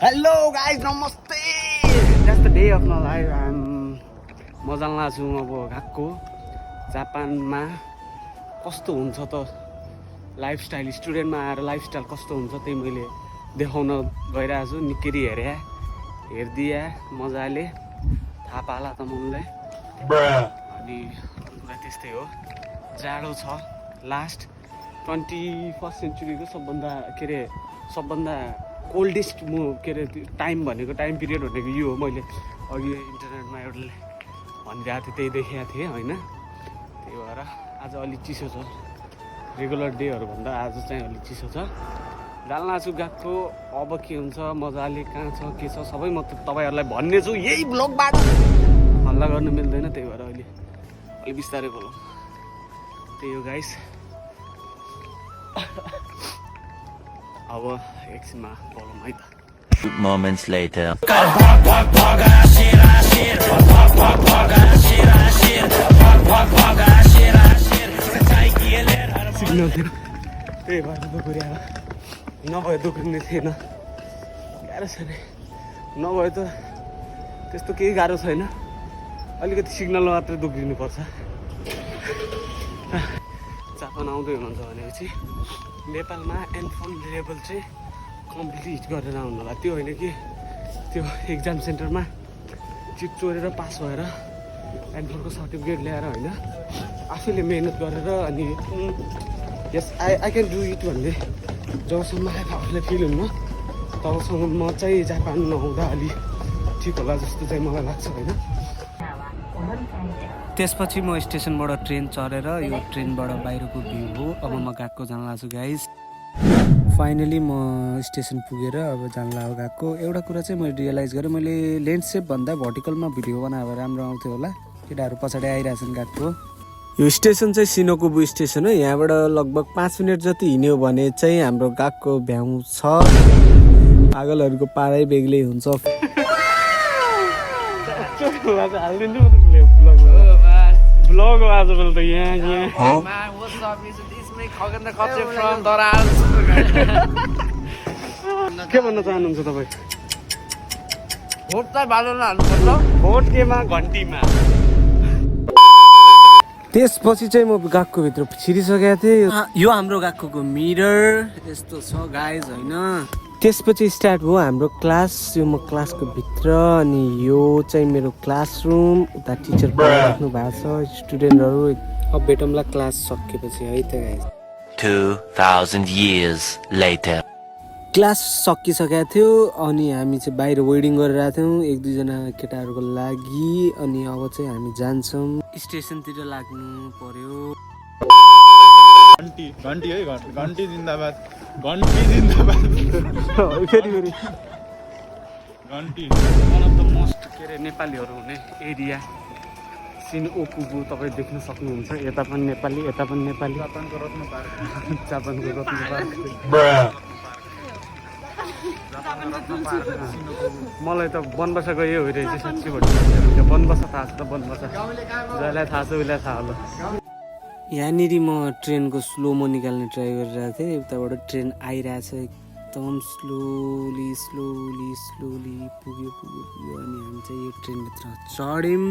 Hello guys नमस्ते that's the day of my life म जान्ला छु अब गएको जापानमा कस्तो हुन्छ त लाइफस्टाइल स्टुडेन्टमा आएर लाइफस्टाइल कस्तो हुन्छ त्यही मैले देखाउन गइरहेको छु निकै हेरिदिए मजाले थाहा पाला त मलाई अनि कुरा त्यस्तै हो जाडो छ लास्ट 21st सेन्चुरीको सबभन्दा कोल्डेस्ट टाइम भनेको टाइम पिरियड भनेको यो हो मैले अघि इन्टरनेटमा एउटा भनिरहेको थिएँ त्यही देखेको थिएँ होइन त्यही भएर आज अलिक चिसो छ रेगुलर डेहरूभन्दा आज चाहिँ अलिक चिसो छ डाल्ना छु गएको अब के हुन्छ मजाले कहाँ छ के छ सबै म तपाईँहरूलाई भन्ने छु यही ब्लगबाट हल्ला गर्न मिल्दैन त्यही भएर अहिले अलिक बिस्तारै बोलौँ त्यही हो गाइस अब एकछिनमा बोलौँ है त moments later सिग्नल थिएन त्यही भएर दोहोऱ्याएर नभए दोहोरिने थिएन गाह्रो छ नि नभए त त्यस्तो केही गाह्रो छैन अलिकति सिग्नल मात्रै दोहोरिनुपर्छ जापान आउँदै हुनुहुन्छ भनेपछि नेपालमा एनफोन लेभल चाहिँ कम्प्लिट गरेर आउनु होला त्यो होइन कि त्यो एक्जाम सेन्टरमा चिट चोरेर पास भएर एनफोनको सर्टिफिकेट ल्याएर होइन आफैले मिहिनेत गरेर अनि yes I can do it भन्ने जबसम्म आफूलाई फिल हुन्न तबसम्म म चाहिँ जापान नहुँदा अलि ठिक होला जस्तो चाहिँ मलाई लाग्छ होइन त्यसपछि म स्टेसनबाट ट्रेन चढेर यो ट्रेनबाट बाहिरको भ्यू हो अब म गएको जान्ला छु गाइज फाइनली म स्टेसन पुगेर अब जान्ला हो गएको एउटा कुरा चाहिँ मैले रियलाइज गरेँ मैले ल्यान्डस्केप भन्दा भर्टिकलमा भिडियो बनायो भने राम्रो आउँथ्यो होला केटाहरू पछाडि आइरहेछन् गएको यो स्टेसन चाहिँ सिनोकुबु स्टेसन हो यहाँबाट लगभग 5 मिनट जति हिँड्यो भने चाहिँ हाम्रो गएको भ्याउ छ पागलहरूको पारै बेग्लै हुन्छ Vlog आज बोल त यहाँ Man, what's up? It's me, Khoghan the Khotche from Doral. के भन्न चाहनुहुन्छ तपाईँ भोट चाहिँ बाल्न हाल्नुपर्छ भोट केमा घन्टीमा त्यसपछि चाहिँ म गएको भित्र छिरिसकेको थिएँ यो हाम्रो गएको मिरर यस्तो छ गाइज होइन त्यसपछि स्टार्ट भयो हाम्रो क्लास यो म क्लासको भित्र अनि यो चाहिँ मेरो क्लासरुम उता टिचर पढाइराख्नु भएको छ स्टुडेन्टहरू अब भेटौँला क्लास सकेपछि है त गाइज 2000 years later क्लास सकिसकेको थियो अनि हामी चाहिँ बाहिर वेटिङ गरिरहेको थियौँ एक दुईजना केटाहरूको लागि अनि अब चाहिँ हामी जान्छौँ स्टेसनतिर लाग्नु पर्यो घन्टी है घन्टी जिन्दाबाद फेरि घन्टी वान अफ द मोस्ट नेपालीहरू हुने एरिया सिनओकुबु तपाईँ देख्न सक्नुहुन्छ यता पनि नेपाली जापानको रत्न पार्क मलाई त बनबसा गयो रहेछ साँच्ची भन्नु बनबसा थाहा छ त बनबसा जसलाई थाहा छ उसलाई थाहा होला यहाँनिर म ट्रेनको स्लोमो निकाल्ने ट्राई गरिरहेको थिएँ उताबाट ट्रेन आइरहेछ एकदम स्लोली पुग्यो अनि हामी चाहिँ यो ट्रेनभित्र चढ्यौँ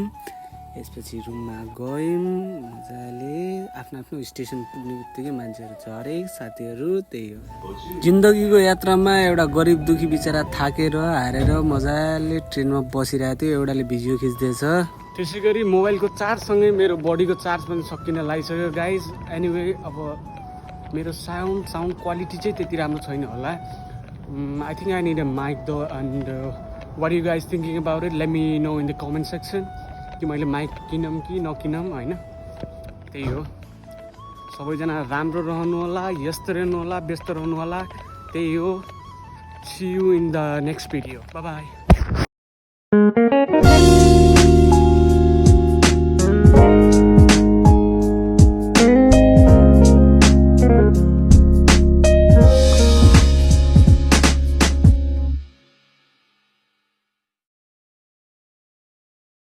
यसपछि रुममा गयौँ मजाले आफ्नो स्टेसन पुग्ने बित्तिकै मान्छेहरू झरे साथीहरू त्यही हो जिन्दगीको यात्रामा एउटा गरिब दुखी बिचरा थाकेर हारेर मजाले ट्रेनमा बसिरहेको थियो एउटाले भिडियो खिच्दैछ त्यसै गरी मोबाइलको चार्जसँगै मेरो बडीको चार्ज पनि सकिन लागिसक्यो गाइज एनिवे अब मेरो साउन्ड क्वालिटी चाहिँ त्यति राम्रो छैन होला I think I need a mic the end what you guys thinking about it let me know in the comment section कि मैले माइक किनौँ कि नकिनौँ होइन त्यही हो सबैजना राम्रो रहनु होला व्यस्त रहनु होला त्यही हो see you in the next video by